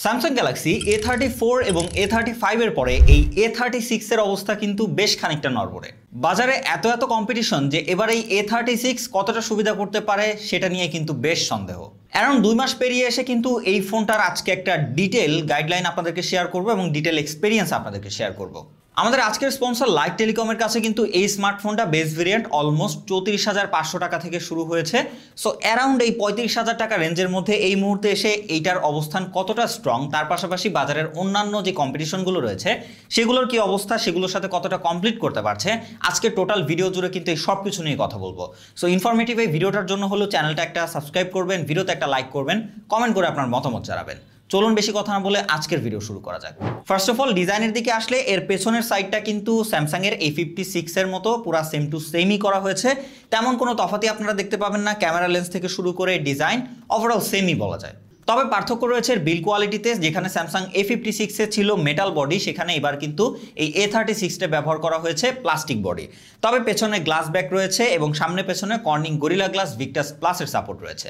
Samsung Galaxy A34 এবং A35 এর পরে এই A36 এর অবস্থা কিন্তু বেশ খানিকটা নড়বড়ে। বাজারে এত কম্পিটিশন যে এবার এই A36 কতটা সুবিধা করতে পারে সেটা নিয়ে কিন্তু বেশ সন্দেহ। অ্যারাউন্ড 2 মাস পেরিয়ে এসে কিন্তু এই ফোনটার আজকে একটা ডিটেল গাইডলাইন আপনাদেরকে শেয়ার করব এবং ডিটেল এক্সপেরিয়েন্স আপনাদেরকে শেয়ার করব। আমাদের আজকের স্পন্সর লাইট টেলিকমের কাছে কিন্তু এই স্মার্টফোনটা বেস ভেরিয়েন্ট অলমোস্ট 34,500 টাকা থেকে শুরু হয়েছে। সো অ্যারাউন্ড এই 35,000 টাকা রেঞ্জের মধ্যে এই মুহূর্তে এসে এইটার অবস্থান কতটা স্ট্রং, তার পাশাপাশি বাজারের অন্যান্য যে কম্পিটিশনগুলো রয়েছে সেগুলোর কি অবস্থা, সেগুলোর সাথে কতটা কমপ্লিট করতে পারছে, আজকে টোটাল ভিডিও জুড়ে কিন্তু এই সব কিছু নিয়ে কথা বলবো। সো ইনফরমেটিভ এই ভিডিওটার জন্য হলো চ্যানেলটা একটা সাবস্ক্রাইব করবেন, ভিডিওতে একটা লাইক করবেন, কমেন্ট করে আপনার মতামত জানাবেন। চলুন বেশি কথা না বলে আজকের ভিডিও শুরু করা যাক। ফার্স্ট অফ অল ডিজাইনের দিকে আসলে এর পেছনের সাইডটা কিন্তু স্যামসাং এর A56 এর মতো পুরা সেম টু সেমই করা হয়েছে। তেমন কোনো তফাৎই আপনারা দেখতে পাবেন না, ক্যামেরা লেন্স থেকে শুরু করে ডিজাইন ওভারঅল সেমই বলা যায়। তবে পার্থক্য রয়েছে বিল্ড কোয়ালিটিতে। যেখানে স্যামসাং A56 এ ছিল মেটাল বডি, সেখানে এবার কিন্তু এই A36 ব্যবহার করা হয়েছে প্লাস্টিক বডি। তবে পেছনে গ্লাস ব্যাক রয়েছে এবং সামনে পেছনে কর্নিং গরিলা গ্লাস ভিক্টাস প্লাসের সাপোর্ট রয়েছে।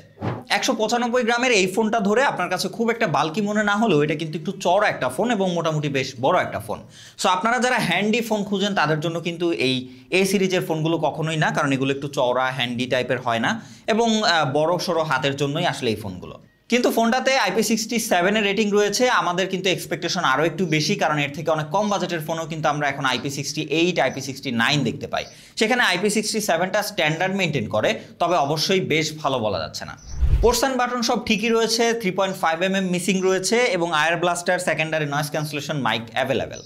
195 গ্রামের এই ফোনটা ধরে আপনার কাছে খুব একটা বাল্কি মনে না হলেও এটা কিন্তু একটু চওড়া একটা ফোন এবং মোটামুটি বেশ বড় একটা ফোন। সো আপনারা যারা হ্যান্ডি ফোন খুঁজেন তাদের জন্য কিন্তু এই A সিরিজের ফোনগুলো কখনোই না, কারণ এগুলো একটু চওড়া হ্যান্ডি টাইপের হয় না এবং বড় সড়ো হাতের জন্যই আসলে এই ফোনগুলো। কিন্তু ফোনটাতে IP67 এর রেটিং রয়েছে। আমাদের কিন্তু এক্সপেকটেশন আরও একটু বেশি, কারণ এর থেকে অনেক কম বাজেটের ফোনও কিন্তু আমরা এখন IP68, IP69 দেখতে পাই। সেখানে IP67টা স্ট্যান্ডার্ড মেনটেন করে, তবে অবশ্যই বেশ ভালো বলা যাচ্ছে না। পোর্টস অ্যান্ড বাটন সব ঠিকই রয়েছে, 3.5mm মিসিং রয়েছে এবং air blaster secondary noise cancellation mic available.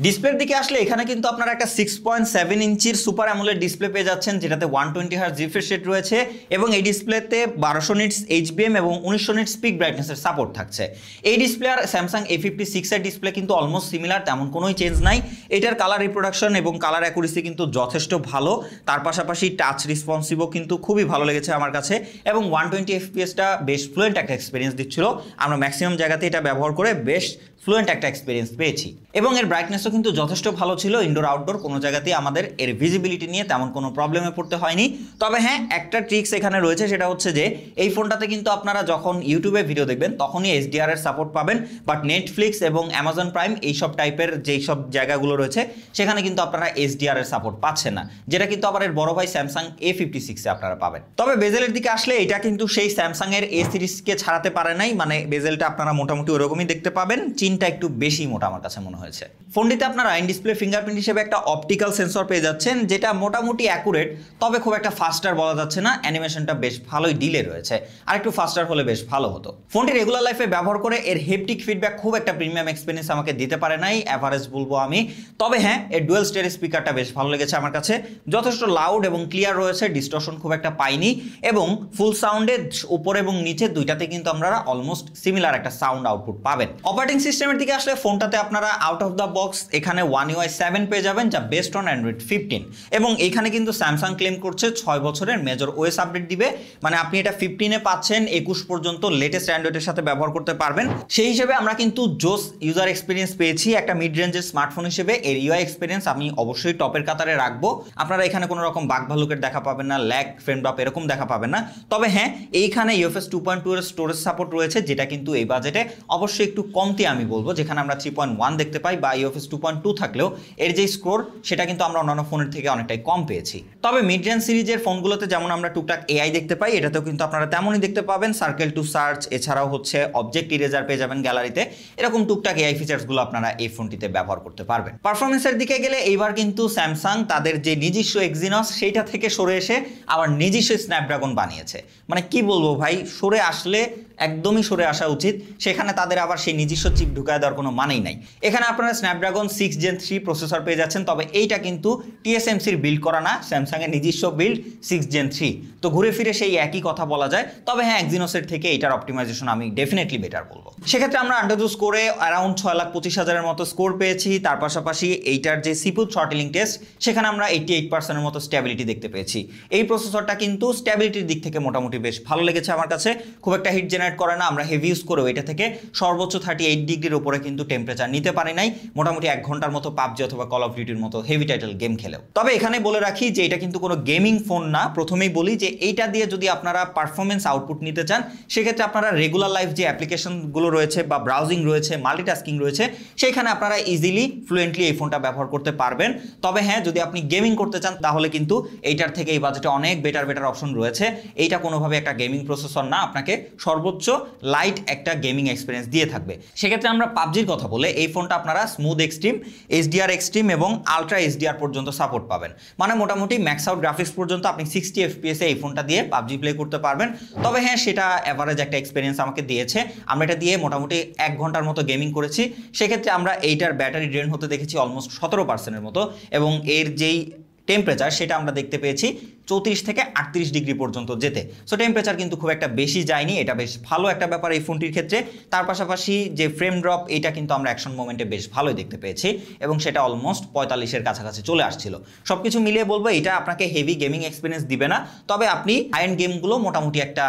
ডিসপ্লের দিকে আসলে এখানে কিন্তু আপনারা একটা 6.7 ইঞ্চির সুপার অ্যামোলেড ডিসপ্লে পেয়ে যাচ্ছেন, যেটাতে 120 হার্জ রিফ্রেশ রেট রয়েছে এবং এই ডিসপ্লেতে 1200 নিটস HBM এবং 1900 নিটস পিক ব্রাইটনেসের সাপোর্ট থাকছে। এই ডিসপ্লে আর স্যামসাং A56 এর ডিসপ্লে কিন্তু অলমোস্ট সিমিলার, তেমন কোনোই চেঞ্জ নাই। এটার কালার রিপ্রোডাকশন এবং কালার অ্যাকুরেসি কিন্তু যথেষ্ট ভালো, তার পাশাপাশি টাচ রেসপন্সিভও কিন্তু খুবই ভালো লেগেছে আমার কাছে এবং 120 FPS বেশ ফ্লুয়েন্ট একটা এক্সপিরিয়েন্স দিচ্ছিল। আমরা ম্যাক্সিমাম জায়গাতে এটা ব্যবহার করে বেশ ফ্লুয়েন্ট একটা এক্সপিরিয়েন্স পেয়েছি এবং এর ব্রাইটনেসও কিন্তু যথেষ্ট ভালো ছিল। ইনডোর আউটডোর কোনো জায়গাতেই আমাদের এর ভিজিবিলিটি নিয়ে তেমন কোনো প্রবলেমে পড়তে হয়নি। তবে হ্যাঁ, একটা ট্রিক্স এখানে রয়েছে, সেটা হচ্ছে যে এই ফোনটাতে কিন্তু আপনারা যখন ইউটিউবে ভিডিও দেখবেন তখনই HDR এর সাপোর্ট পাবেন, বাট নেটফ্লিক্স এবং অ্যামাজন প্রাইম এইসব টাইপের যেই সব জায়গাগুলো রয়েছে সেখানে কিন্তু আপনারা HDR এর সাপোর্ট পাচ্ছেন না, যেটা কিন্তু আবার এর বড় ভাই স্যামসাং A56 এ আপনারা পাবেন। তবে বেজেলের দিকে আসলে এটা কিন্তু সেই স্যামসাং এর A সিরিজকে ছাড়াতে পারে নাই, মানে বেজেলটা আপনারা মোটামুটি ওরকমই দেখতে পাবেন, চিনটা একটু বেশি মোটা আমার কাছে মনে হয়েছে। ফোনটিতে আপনারা ইন ডিসপ্লে ফিঙ্গারপ্রিন্ট হিসেবে একটা অপটিক্যাল সেন্সর পেয়ে যাচ্ছেন, যেটা মোটামুটি অ্যাকুরেট, তবে খুব একটা ফাস্টার বলা যাচ্ছে না। অ্যানিমেশনটা বেশ ভালোই ডিলে রয়েছে, আর একটু ফাস্টার হলে বেশ ভালো হতো। ফোনটি রেগুলার লাইফে ব্যবহার করে এর হেপটিক ফিডব্যাক খুব একটা প্রিমিয়াম এক্সপিরিয়েন্স আমাকে দিতে পারে নাই, অ্যাভারেজ বলবো আমি। তবে হ্যাঁ, এর ডুয়েল স্টেরিও স্পিকারটা বেশ ভালো লেগেছে আমার কাছে, যথেষ্ট লাউড এবং ক্লিয়ার রয়েছে, ডিস্টরশন খুব একটা পাইনি এবং ফুল সাউন্ডে উপরে এবং নিচে দুইটাতে কিন্তু আমরা অলমোস্ট সিমিলার একটা সাউন্ড আউটপুট পাবেন। অপারেটিং সিস্টেমের দিকে আসলে ফোনটাতে আপনারা আউট অফ দ্য বক্স এখানে One UI 7 পেয়ে যাবেন, যা বেস্ট অন অ্যান্ড্রয়েড 15 এবং এখানে কিন্তু স্যামসাং ক্লেম করছে 6 বছরের মেজর ওএস আপডেট দিবে, মানে আপনি এটা 15-এ পাচ্ছেন, 21 পর্যন্ত লেটেস্ট অ্যান্ড্রয়েডের সাথে ব্যবহার করতে পারবেন। সেই হিসেবে আমরা কিন্তু জোস ইউজার এক্সপিরিয়েন্স পেয়েছি। একটা মিড রেঞ্জের স্মার্টফোন হিসেবে এর UI এক্সপিরিয়েন্স আমি অবশ্যই টপের কাতারে রাখবো। আপনারা এখানে কোনো রকম বাগ ভালুকের দেখা পাবেন না, ল্যাগ, ফ্রেম ড্রপ এরকম দেখা পাবেন না। তবে হ্যাঁ, এইখানে UFS 2.2 এর স্টোরেজ সাপোর্ট রয়েছে, যেটা কিন্তু এই বাজেটে অবশ্যই একটু কমতি আমি বলবো। যেখানে আমরা 3.1 দেখতে পাই বা UFS 2.2 থাকলেও এর যে স্কোর সেটা কিন্তু আমরা অন্যান্য ফোনের থেকে অনেকটাই কম পেয়েছি। তবে মিড রেঞ্জ সিরিজের ফোনগুলোতে যেমন আমরা টুকটাক AI দেখতে পাই, এটাতেও কিন্তু আপনারা তেমনই দেখতে পাবেন। সার্কেল টু সার্চ, এছাড়াও হচ্ছে অবজেক্ট ইরেজার পেয়ে যাবেন গ্যালারিতে, এরকম টুকটাক AI ফিচার্সগুলো আপনারা এই ফোনটিতে ব্যবহার করতে পারবেন। পারফরমেন্সের দিকে গেলে এইবার কিন্তু স্যামসাং তাদের যে নিজস্ব এক্সিনস সেইটা থেকে সরে এসে আবার নিজস্ব স্ন্যাপড্রাগন বানিয়েছে। মানে কি বলবো ভাই, সরে আসলে একদমই সরে আসা উচিত, সেখানে তাদের আবার সেই নিজস্ব চিপ ঢুকায় দেওয়ার কোনো মানেই নাই। এখানে আপনারা স্ন্যাপড্রাগন 6 Gen 3 প্রসেসর পেয়ে যাচ্ছেন, তবে এইটা কিন্তু TSMC-র বিল্ড করা না, স্যামসাংয়ের নিজস্ব বিল্ড 6 Gen 3। তো ঘুরে ফিরে সেই একই কথা বলা যায়। তবে হ্যাঁ, এক্সিনোসের থেকে এইটার অপটিমাইজেশন আমি ডেফিনেটলি বেটার বলবো। সেক্ষেত্রে আমরা আন্ডারজু স্কোরে অ্যারাউন্ড 6,25,000-এর মতো স্কোর পেয়েছি। তার পাশাপাশি এইটার যে সিপিইউ থ্রটলিং টেস্ট, সেখানে আমরা 88%-এর মতো স্ট্যাবিলিটি দেখতে পেয়েছি। এই প্রসেসরটা কিন্তু স্ট্যাবিলিটির দিক থেকে মোটামুটি বেশ ভালো লেগেছে আমার কাছে, খুব একটা হিট জেনারেট জেনারেট করে না। আমরা হেভি ইউজ করেও এটা থেকে সর্বোচ্চ 38 ডিগ্রির উপরে কিন্তু টেম্পারেচার নিতে পারি নাই, মোটামুটি 1 ঘন্টার মতো পাবজি অথবা কল অফ ডিউটির মতো হেভি টাইটেল গেম খেলেও। তবে এখানে বলে রাখি যে এটা কিন্তু কোনো গেমিং ফোন না। প্রথমেই বলি যে এইটা দিয়ে যদি আপনারা পারফরমেন্স আউটপুট নিতে চান, সেক্ষেত্রে আপনারা রেগুলার লাইফ যে অ্যাপ্লিকেশনগুলো রয়েছে বা ব্রাউজিং রয়েছে, মাল্টিটাস্কিং রয়েছে, সেইখানে আপনারা ইজিলি ফ্লুয়েন্টলি এই ফোনটা ব্যবহার করতে পারবেন। তবে হ্যাঁ, যদি আপনি গেমিং করতে চান তাহলে কিন্তু এইটার থেকে এই বাজেটে অনেক বেটার অপশন রয়েছে। এইটা কোনোভাবে একটা গেমিং প্রসেসর না, আপনাকে সর্বোচ্চ লাইট একটা গেমিং এক্সপিরিয়েন্স দিয়ে থাকবে। সেক্ষেত্রে আমরা পাবজির কথা বলে এই ফোনটা আপনারা স্মুথ এক্সট্রিম, এইচডিআর এক্সট্রিম এবং আলট্রা এইচডিআর পর্যন্ত সাপোর্ট পাবেন। মানে মোটামুটি ম্যাক্স আউট গ্রাফিক্স পর্যন্ত আপনি 60 FPS এই ফোনটা দিয়ে পাবজি প্লে করতে পারবেন। তবে হ্যাঁ, সেটা অ্যাভারেজ একটা এক্সপিরিয়েন্স আমাকে দিয়েছে। আমরা এটা দিয়ে মোটামুটি 1 ঘন্টার মতো গেমিং করেছি। সেক্ষেত্রে আমরা এইটার ব্যাটারি ড্রেন হতে দেখেছি অলমোস্ট 17%-এর মতো, এবং এর যেই টেম্পারেচার সেটা আমরা দেখতে পেয়েছি 34 থেকে 38 ডিগ্রি পর্যন্ত যেতে। সো টেম্পারেচার কিন্তু খুব একটা বেশি যায়নি, এটা বেশ ভালো একটা ব্যাপার এই ফোনটির ক্ষেত্রে। তার পাশাপাশি যে ফ্রেম ড্রপ, এটা কিন্তু আমরা অ্যাকশন মোমেন্টে বেশ ভালোই দেখতে পেয়েছি, এবং সেটা অলমোস্ট 45-এর কাছাকাছি চলে আসছিল। সব কিছু মিলিয়ে বলবো এটা আপনাকে হেভি গেমিং এক্সপিরিয়েন্স দিবে না, তবে আপনি হাই এন্ড গেমগুলো মোটামুটি একটা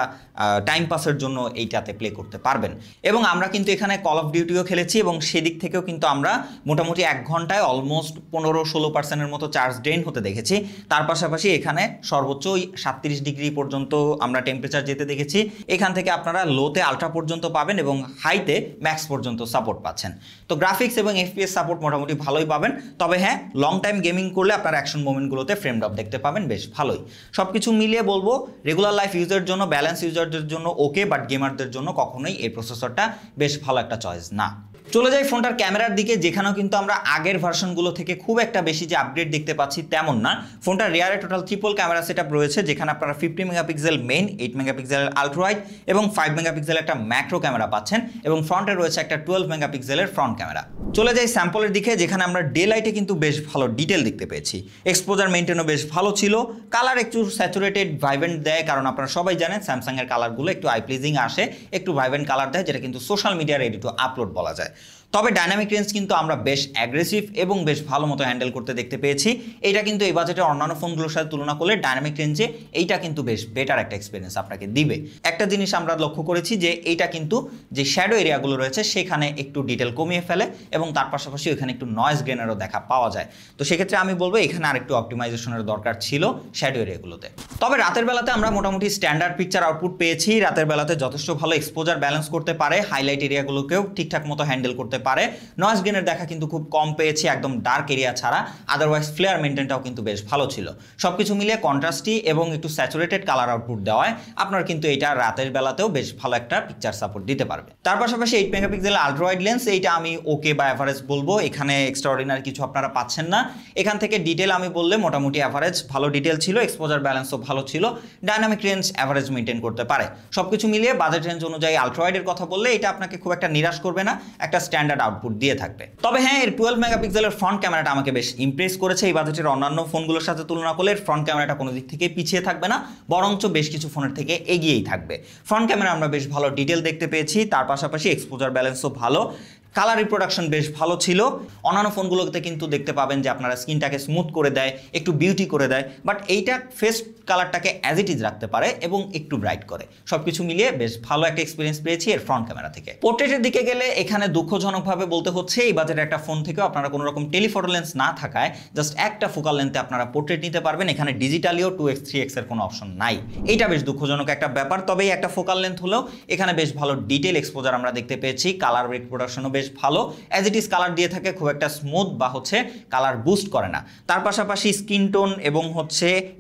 টাইম পাসের জন্য এইটাতে প্লে করতে পারবেন। এবং আমরা কিন্তু এখানে কল অফ ডিউটিও খেলেছি, এবং সেদিক থেকেও কিন্তু আমরা মোটামুটি 1 ঘন্টায় অলমোস্ট 15-16%-এর মতো চার্জ ড্রেন হতে দেখেছি। তার পাশাপাশি এখানে সর্বোচ্চ 37 ডিগ্রি পর্যন্ত আমরা টেম্পারেচার যেতে দেখেছি। এখান থেকে আপনারা লোতে আলট্রা পর্যন্ত পাবেন এবং হাইতে ম্যাক্স পর্যন্ত সাপোর্ট পাচ্ছেন। তো গ্রাফিক্স এবং এফপিএস সাপোর্ট মোটামুটি ভালোই পাবেন। তবে হ্যাঁ, লং টাইম গেমিং করলে আপনারা অ্যাকশন মোমেন্টগুলোতে ফ্রেম ড্রপ দেখতে পাবেন বেশ ভালোই। সব কিছু মিলিয়ে বলবো রেগুলার লাইফ ইউজের জন্য, ব্যালেন্স ইউজারদের জন্য ওকে, বাট গেমারদের জন্য কখনোই এই প্রসেসরটা বেশ ভালো একটা চয়েস না। চলে যাই ফোনটার ক্যামেরার দিকে, যেখানেও কিন্তু আমরা আগের ভার্সনগুলো থেকে খুব একটা বেশি যে আপগ্রেড দেখতে পাচ্ছি তেমন না। ফোনটার রিয়ারে টোটাল ট্রিপল ক্যামেরা সেটআপ রয়েছে, যেখানে আপনারা 50 মেগাপিক্সেল মেইন, 8 মেগাপিক্সেলের আলট্রা ওয়াইড এবং 5 মেগাপিক্সেলের একটা ম্যাক্রো ক্যামেরা পাচ্ছেন, এবং ফ্রন্টে রয়েছে একটা 12 মেগাপিক্সেলের ফ্রন্ট ক্যামেরা। চলে যাই স্যাম্পলের দিকে, যেখানে আমরা ডে লাইটে কিন্তু বেশ ভালো ডিটেল দেখতে পেয়েছি। এক্সপোজার মেইনটেনও বেশ ভালো ছিল। কালার একটু স্যাচুরেটেড ভাইব্রেন্ট দেয়, কারণ আপনারা সবাই জানেন স্যামসাংয়ের কালারগুলো একটু আই প্লিজিং আসে, একটু ভাইব্রেন্ট কালার দেয়, যেটা কিন্তু সোশ্যাল মিডিয়ার রেডি টু আপলোড বলা যায়। তবে ডাইনামিক রেঞ্জ কিন্তু আমরা বেশ অ্যাগ্রেসিভ এবং বেশ ভালো মতো হ্যান্ডেল করতে দেখতে পেয়েছি। এইটা কিন্তু এই বাজেটের অন্যান্য ফোনগুলোর সাথে তুলনা করলে ডাইনামিক রেঞ্জে এইটা কিন্তু বেশ বেটার একটা এক্সপিরিয়েন্স আপনাকে দিবে। একটা জিনিস আমরা লক্ষ্য করেছি যে এইটা কিন্তু যে শ্যাডো এরিয়াগুলো রয়েছে সেখানে একটু ডিটেল কমিয়ে ফেলে, এবং তার পাশাপাশি ওইখানে একটু নয়েজ গ্রেনেরও দেখা পাওয়া যায়। তো সেক্ষেত্রে আমি বলবো এখানে আরেকটু অপটিমাইজেশনের দরকার ছিল শ্যাডো এরিয়াগুলোতে। তবে রাতের বেলাতে আমরা মোটামুটি স্ট্যান্ডার্ড পিকচার আউটপুট পেয়েছি। রাতের বেলাতে যথেষ্ট ভালো এক্সপোজার ব্যালেন্স করতে পারে, হাইলাইট এরিয়াগুলোকেও ঠিকঠাক মতো হ্যান্ডেল করতে পারে। নয়েজ গ্রেনের দেখা কিন্তু খুব কম পেয়েছি একদম ডার্ক এরিয়া ছাড়া, আদারওয়াইজ ফ্লেয়ার মেনটেনটাও কিন্তু বেশ ভালো ছিল। সবকিছু মিলিয়ে কন্ট্রাস্টি এবং একটু স্যাচুরেটেড কালার আউটপুট দেওয়ায় আপনার কিন্তু এটা রাতের বেলাতেও বেশ ভালো একটা পিকচার সাপোর্ট দিতে পারবে। তার পাশাপাশি 8 মেগাপিক্সেল আলট্রা ওয়াইড লেন্স, এইটা আমি ওকে বা অ্যাভারেজ বলবো। এখানে এক্সট্রাঅর্ডিনারি কিছু আপনারা পাচ্ছেন না। এখান থেকে ডিটেল আমি বললে মোটামুটি অ্যাভারেজ ভালো ডিটেল ছিল, এক্সপোজার ব্যালেন্সও ভালো ছিল, ডাইনামিক রেঞ্জ অ্যাভারেজ মেনটেন করতে পারে। সবকিছু মিলিয়ে বাজেট রেঞ্জ অনুযায়ী আলট্রা ওয়াইডের কথা বললে এটা আপনাকে খুব একটা নিরাশ করবে না, একটা স্ট্যান্ডার্ড আউটপুট দিয়ে থাকবে। তবে হ্যাঁ, এর 12 মেগাপিক্সেলের ফ্রন্ট ক্যামেরাটা আমাকে বেশ ইমপ্রেস করেছে। এই বাজেটের অন্যান্য ফোনগুলোর সাথে তুলনা করলে ফ্রন্ট ক্যামেরাটা কোনো দিক থেকে পিছিয়ে থাকবে না, বরঞ্চ বেশ কিছু ফোনের থেকে এগিয়েই থাকবে। ফ্রন্ট ক্যামেরা আমরা বেশ ভালো ডিটেল দেখতে পেয়েছি, তার পাশাপাশি এক্সপোজার ব্যালেন্সও ভালো, কালার রিপ্রোডাকশন বেশ ভালো ছিল। অন্যান্য ফোনগুলোতে কিন্তু দেখতে পাবেন যে আপনারা স্কিনটাকে স্মুথ করে দেয়, একটু বিউটি করে দেয়, বাট এইটা ফেস কালারটাকে অ্যাজ ইট ইজ রাখতে পারে এবং একটু ব্রাইট করে। সবকিছু মিলিয়ে বেশ ভালো একটা এক্সপিরিয়েন্স পেয়েছি এর ফ্রন্ট ক্যামেরা থেকে। পোর্ট্রেটের দিকে গেলে এখানে দুঃখজনকভাবে বলতে হচ্ছে এই বাজেটের একটা ফোন থেকেও আপনারা কোনো রকম টেলিফটো লেন্স না থাকায় জাস্ট একটা ফোকাল লেন্থে আপনারা পোর্ট্রেট নিতে পারবেন। এখানে ডিজিটালিও 2x 3x এর কোনো অপশন নাই, এইটা বেশ দুঃখজনক একটা ব্যাপার। তবে এই একটা ফোকাল লেন্থ হলেও এখানে বেশ ভালো ডিটেল এক্সপোজার আমরা দেখতে পেয়েছি, কালার রিপ্রোডাকশনও বেশ ভালো, অ্যাজ ইট ইজ কালার দিয়ে থাকে, খুব একটা স্মুথ বা কালার বুস্ট করে না। তার পাশাপাশি স্কিন টোন এবং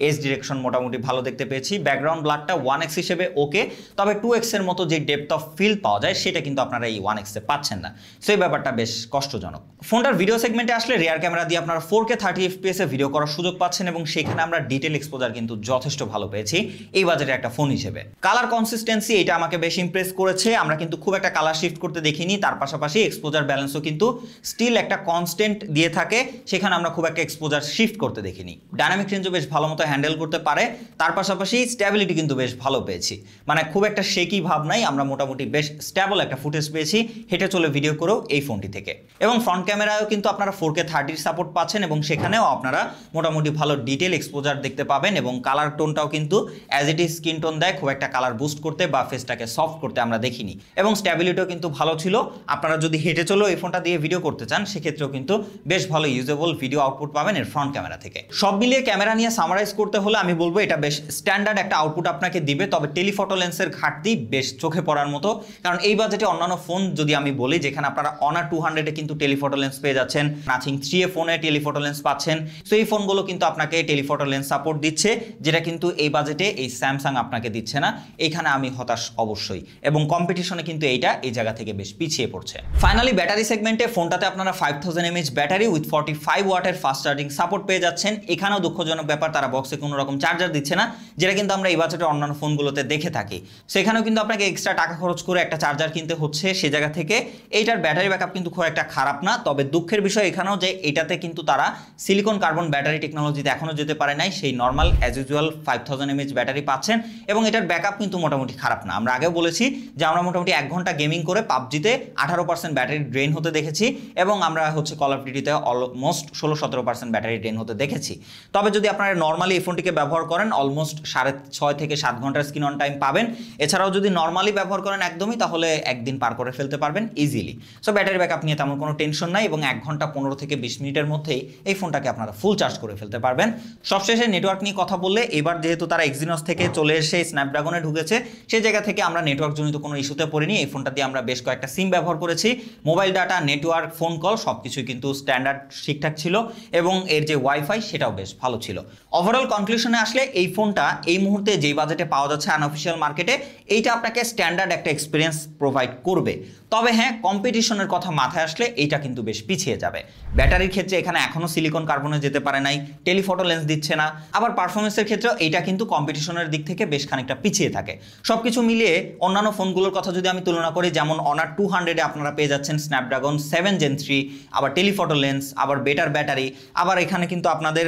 এজ ডিরেকশন মোটামুটি ভালো দেখতে পেয়েছি। ব্যাকগ্রাউন্ড ব্লারটা 1x হিসেবে ওকে, তবে 2x এর মতো যে ডেপথ অফ ফিল পাওয়া যায় সেটা কিন্তু আপনারা এই 1x এ পাচ্ছেন না, সেই ব্যাপারটা বেশ কষ্টজনক। ফোনটার ভিডিও সেগমেন্টে আসলে রিয়ার ক্যামেরা দিয়ে আপনারা 4K 30 FPS এ ভিডিও করার সুযোগ পাচ্ছেন, এবং সেখানে আমরা ডিটেল এক্সপোজার কিন্তু যথেষ্ট ভালো পেয়েছি এই বাজেটে একটা ফোন হিসেবে। কালার কনসিস্টেন্সি এটা আমাকে বেশ ইমপ্রেস করেছে, আমরা কিন্তু খুব একটা কালার শিফট করতে দেখিনি। তার পাশাপাশি এক্সপোজার ব্যালেন্সও কিন্তু স্টিল একটা কনস্ট্যান্ট দিয়ে থাকে, সেখানে আমরা খুব একটা এক্সপোজার শিফট করতে দেখিনি। ডাইনামিক রেঞ্জও বেশ ভালো মতো হ্যান্ডেল করতে পারে, তার পাশাপাশি স্ট্যাবিলিটি কিন্তু বেশ ভালো পেয়েছি, মানে খুব একটা শেকি ভাব নাই, আমরা মোটামুটি বেশ স্ট্যাবল একটা ফুটেজ পেয়েছি হেঁটে চলে ভিডিও করেও এই ফোনটি থেকে। এবং ফ্রন্ট ক্যামেরায়ও কিন্তু আপনারা 4K 30 সাপোর্ট পাচ্ছেন এবং সেখানেও আপনারা মোটামুটি ভালো ডিটেল এক্সপোজার দেখতে পাবেন এবং কালার টোনটাও কিন্তু as it is skin tone দেয়, খুব একটা কালার বুস্ট করতে বা ফেসটাকে সফট করতে আমরা দেখিনি। এবং স্ট্যাবিলিটিও কিন্তু ভালো ছিল, আপনারা যদি হেঁটে চলেও এই ফোনটা দিয়ে ভিডিও করতে চান সেক্ষেত্রেও কিন্তু বেশ ভালো ইউজেবল ভিডিও আউটপুট পাবেন এর ফ্রন্ট ক্যামেরা থেকে। সব মিলিয়ে ক্যামেরা নিয়ে সামারাইজ করতে হলে আমি বলবো এটা বেশ স্ট্যান্ডার্ড একটা আউটপুট আপনাকে দিবে, তবে টেলিফটো লেন্সের ঘাটতি বেশ চোখে পড়ার মতো, কারণ এই বাজেটে অন্যান্য ফোন যদি আমি বলি যেখানে আপনারা অনার 200-এ কিন্তু টেলিফটো লেন্স পেয়ে যাচ্ছেন, নাথিং 3 ফোনে টেলিফটো লেন্স পাচ্ছেন, সো এই ফোনগুলো কিন্তু আপনাকে টেলিফটো লেন্স সাপোর্ট দিচ্ছে, যেটা কিন্তু এই বাজেটে এই স্যামসাং আপনাকে দিচ্ছে না। এইখানে আমি হতাশ অবশ্যই, এবং কম্পিটিশনে কিন্তু এইটা এই জায়গা থেকে বেশ পিছিয়ে পড়ছে। ফাইনালি ব্যাটারি সেগমেন্টে ফোনটাতে আপনারা 5000 mAh ব্যাটারি উইথ 45 ওয়াটের ফাস্ট চার্জিং সাপোর্ট পেয়ে যাচ্ছেন। এখানেও দুঃখজনক ব্যাপার, তারা বক্সে কোনো রকম চার্জার দিচ্ছে না, যেটা কিন্তু আমরা এই বাজেটে অন্যান্য ফোনগুলোতে দেখে থাকি। সেখানেও কিন্তু আপনাকে এক্সট্রা টাকা খরচ করে একটা চার্জার কিনতে হচ্ছে, সে জায়গা থেকে এইটার ব্যাটারি ব্যাকআপ কিন্তু খুব একটা খারাপ না। তবে দুঃখের বিষয় এখানেও যে এটাতে কিন্তু তারা সিলিকন কার্বন ব্যাটারি টেকনোলজিতে এখনও যেতে পারে নাই, সেই normal as usual 5000 mAh battery পাচ্ছেন এবং এটার ব্যাকআপ কিন্তু মোটামুটি খারাপ না। আমরা আগেও বলেছি যে আমরা মোটামুটি 1 ঘন্টা গেমিং করে পাবজিতে 18% ব্যাটারি ড্রেন হতে দেখেছি এবং আমরা হচ্ছে কল অফ ডিউটিতে অলমোস্ট 16-17% ব্যাটারি ড্রেন হতে দেখেছি। তবে যদি আপনারা নর্মালি এই ফোনটিকে ব্যবহার করেন অলমোস্ট 6.5 থেকে 7 ঘন্টার স্ক্রিন অন টাইম পাবেন। এছাড়াও যদি নর্মালি ব্যবহার করেন একদমই, তাহলে একদিন পার করে ফেলতে পারবেন ইজিলি। সো ব্যাটারি ব্যাকআপ নিয়ে তেমন কোনো টেনশন নাই এবং 1 ঘন্টা 15 থেকে 20 মিনিটের মধ্যেই এই ফোনটাকে আপনারা ফুল চার্জ করে ফেলতে পারবেন। সবশেষে নেটওয়ার্ক নিয়ে কথা বললে, এবার যেহেতু তারা এক্সিনস থেকে চলে এসে স্ন্যাপড্রাগনে ঢুকেছে, সেই জায়গা থেকে আমরা নেটওয়ার্ক জনিত কোনো ইস্যুতে পড়িনি। এই ফোনটা দিয়ে আমরা বেশ কয়েকটা সিম ব্যবহার করেছি, mobile data, network, phone call সবকিছুই কিন্তু স্ট্যান্ডার্ড ঠিকঠাক ছিল এবং এর যে ওয়াইফাই সেটাও বেশ ভালো ছিল। ওভারঅল কনক্লুশনে আসলে এই ফোনটা এই মুহূর্তে যেই বাজেটে পাওয়া যাচ্ছে আনঅফিশিয়াল মার্কেটে, এইটা আপনাকে স্ট্যান্ডার্ড একটা এক্সপিরিয়েন্স প্রোভাইড করবে। তবে হ্যাঁ, কম্পিটিশনের কথা মাথায় আসলে এইটা কিন্তু বেশ পিছিয়ে যাবে। ব্যাটারির ক্ষেত্রে এখানে এখনও সিলিকন কার্বনে যেতে পারে নাই, টেলিফটো লেন্স দিচ্ছে না, আবার পারফরমেন্সের ক্ষেত্রেও এইটা কিন্তু কম্পিটিশনের দিক থেকে বেশ খানিকটা পিছিয়ে থাকে। সব কিছু মিলিয়ে অন্যান্য ফোনগুলোর কথা যদি আমি তুলনা করি, যেমন অনার 200-এ আপনারা পেয়ে যাচ্ছেন স্ন্যাপড্রাগন 7 Gen 3, আবার টেলিফটো লেন্স, আবার বেটার ব্যাটারি, আবার এখানে কিন্তু আপনাদের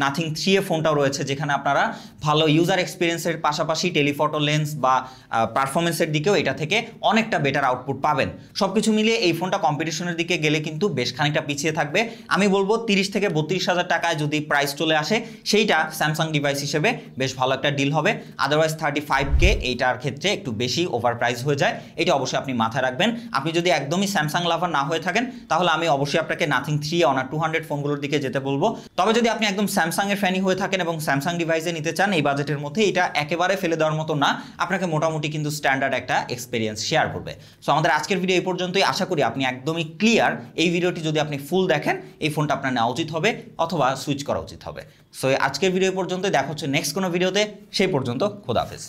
নাথিং 3 ফোনটাও রয়েছে, যেখানে আপনারা ভালো ইউজার এক্সপিরিয়েন্সের পাশাপাশি টেলিফটো লেন্স বা পারফরমেন্সের দিকেও এটা থেকে অনেকটা বেটার আউটপুট পাবেন। সবকিছু মিলিয়ে এই ফোনটা কম্পিটিশনের দিকে গেলে কিন্তু বেশ খানিকটা পিছিয়ে থাকবে। আমি বলবো 30 থেকে 32,000 টাকায় যদি প্রাইস চলে আসে, সেইটা স্যামসাং ডিভাইস হিসেবে বেশ ভালো একটা ডিল হবে। আদারওয়াইজ 35K এইটার ক্ষেত্রে একটু বেশি ওভার প্রাইস হয়ে যায়, এটা অবশ্যই আপনি মাথায় রাখবেন। আপনি যদি একদমই স্যামসাং লাভার না হয়ে থাকেন, তাহলে আমি অবশ্যই আপনাকে নাথিং 3 অনার 200 ফোনগুলোর দিকে যেতে বলবো। তবে যদি আপনি একদম স্যামসাং এর ফ্যানই হয়ে থাকেন এবং স্যামসাং ডিভাইসে নিতে চান এই বাজেটের মধ্যে, এটা একেবারে ফেলে দেওয়ার মতো না, আপনাকে মোটামুটি কিন্তু স্ট্যান্ডার্ড একটা এক্সপিরিয়েন্স শেয়ার করবে। সো আমাদের আজকের ভিডিও এই পর্যন্তই। আশা করি আপনি একদমই ক্লিয়ার। এই ভিডিওটি যদি আপনি ফুল দেখেন, এই ফোনটা আপনার নেওয়া উচিত হবে অথবা সুইচ করা উচিত হবে। সো আজকের ভিডিও পর্যন্ত, দেখা হচ্ছে নেক্সট কোনো ভিডিওতে। সেই পর্যন্ত খোদা হাফেজ।